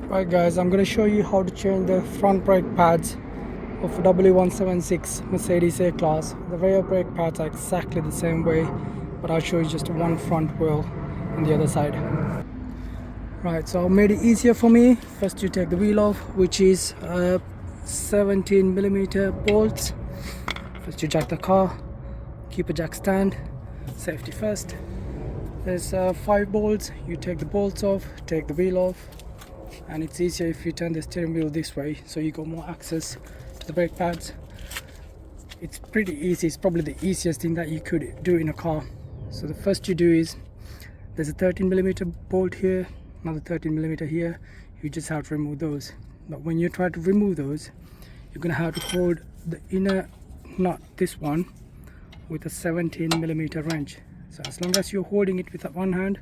Right guys, I'm going to show you how to change the front brake pads of W176 Mercedes A-Class. The rear brake pads are exactly the same way, but I'll show you just one front wheel on the other side. Right, so I made it easier for me. First you take the wheel off, which is 17mm bolts. First you jack the car, keep a jack stand, safety first. There's 5 bolts. You take the bolts off, take the wheel off, and it's easier if you turn the steering wheel this way, so you got more access to the brake pads. It's pretty easy. It's probably the easiest thing that you could do in a car. So the first you do is, there's a 13mm bolt here, another 13mm here. You just have to remove those. But when you try to remove those, you're gonna have to hold the inner nut, this one, with a 17mm wrench. So as long as you're holding it with one hand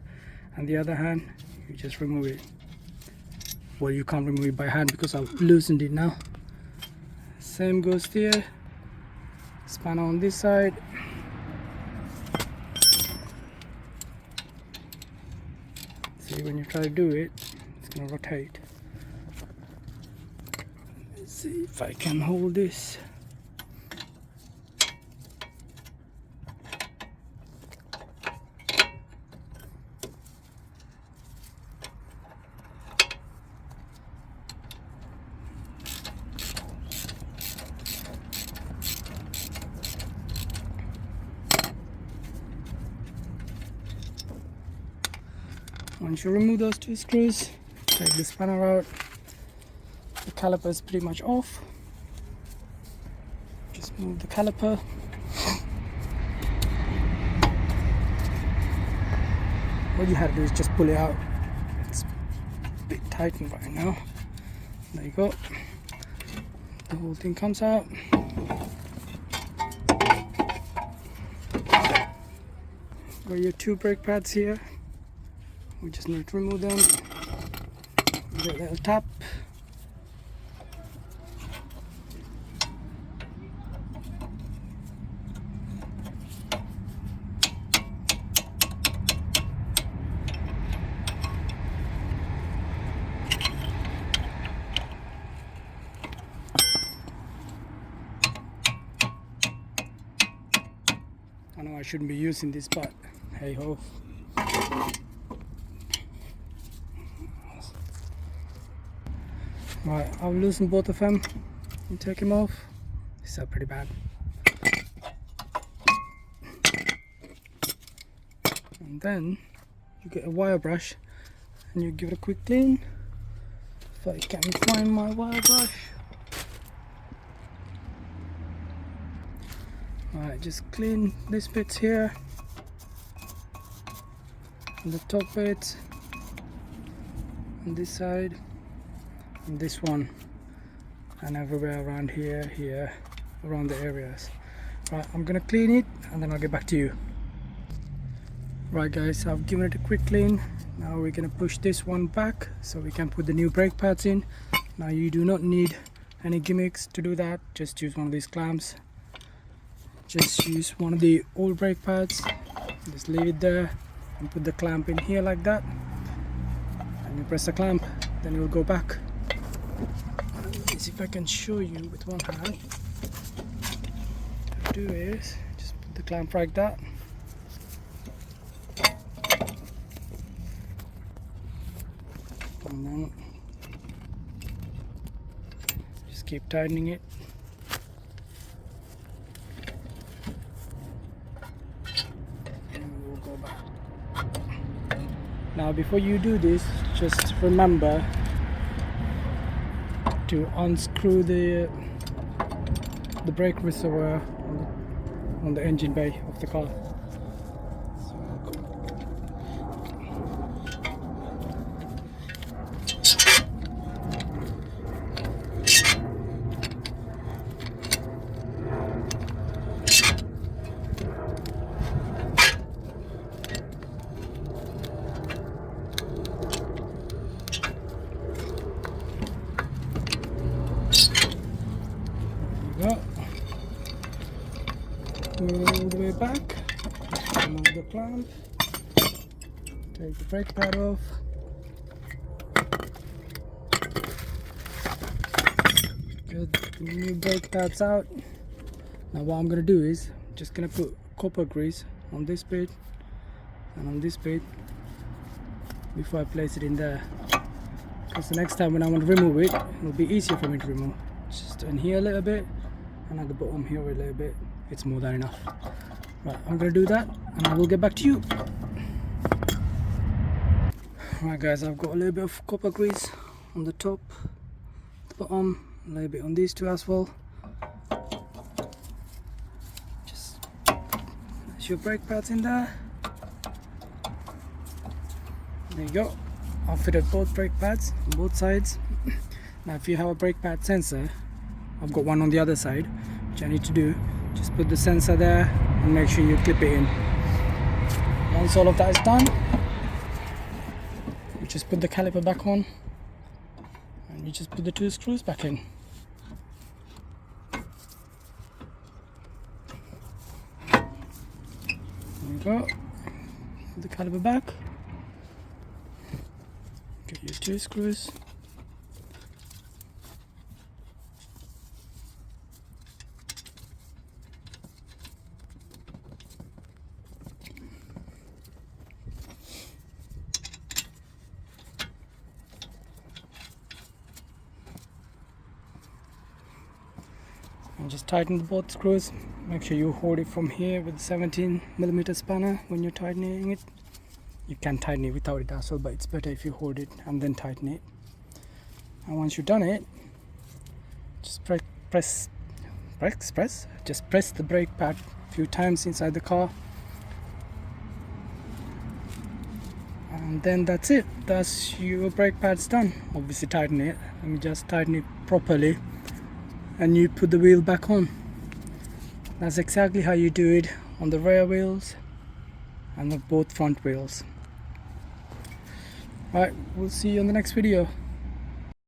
and the other hand, you just remove it. Well, you can't remove it by hand because I've loosened it now. Same goes there. Spanner on this side. See, when you try to do it, it's gonna rotate. Let's see if I can hold this. Once you remove those 2 screws, take the spanner out. The caliper is pretty much off. Just move the caliper. What you have to do is just pull it out. It's a bit tightened right now. There you go. The whole thing comes out. Got your 2 brake pads here. We just need to remove them. Get a little tap. I know I shouldn't be using this, but hey ho. Right, I'll loosen both of them and take them off. These are pretty bad. And then you get a wire brush and you give it a quick clean. If I can find my wire brush. Right, just clean these bits here, and the top bits, on this side, and this one, and everywhere around here, around the areas. Right, I'm gonna clean it and then I'll get back to you. Right guys, I've given it a quick clean. Now we're gonna push this one back so we can put the new brake pads in. Now you do not need any gimmicks to do that. Just use one of these clamps. Just use one of the old brake pads. Just leave it there and put the clamp in here like that. And you press the clamp, then it will go back. Let's see if I can show you with one hand. What to do is just put the clamp like that. And then just keep tightening it. And we'll go back. Now before you do this, just remember to unscrew the brake reservoir on the engine bay of the car. Move all the way back, remove the clamp, take the brake pad off, the new brake pads out. Now what I'm gonna do is just gonna put copper grease on this bit and on this bit before I place it in there, because the next time when I want to remove it, it'll be easier for me to remove. Just in here a little bit and at the bottom here a little bit. It's more than enough. Right, I'm gonna do that and I will get back to you. Right guys, I've got a little bit of copper grease on the top, the bottom, a little bit on these two as well. Just place your brake pads in there. There you go. I've fitted both brake pads on both sides. Now if you have a brake pad sensor, I've got one on the other side, which I need to do. Just put the sensor there and make sure you clip it in. Once all of that is done, you just put the caliper back on and you just put the two screws back in. There you go. Put the caliper back. Get your two screws. And just tighten both screws. Make sure you hold it from here with 17mm spanner when you're tightening it. You can tighten it without it as well, but it's better if you hold it and then tighten it. And once you've done it, just press the brake pad a few times inside the car, and then that's it. That's your brake pads done. Obviously tighten it. Let me just tighten it properly and you put the wheel back on. That's exactly how you do it on the rear wheels and the both front wheels. Right, we'll see you on the next video.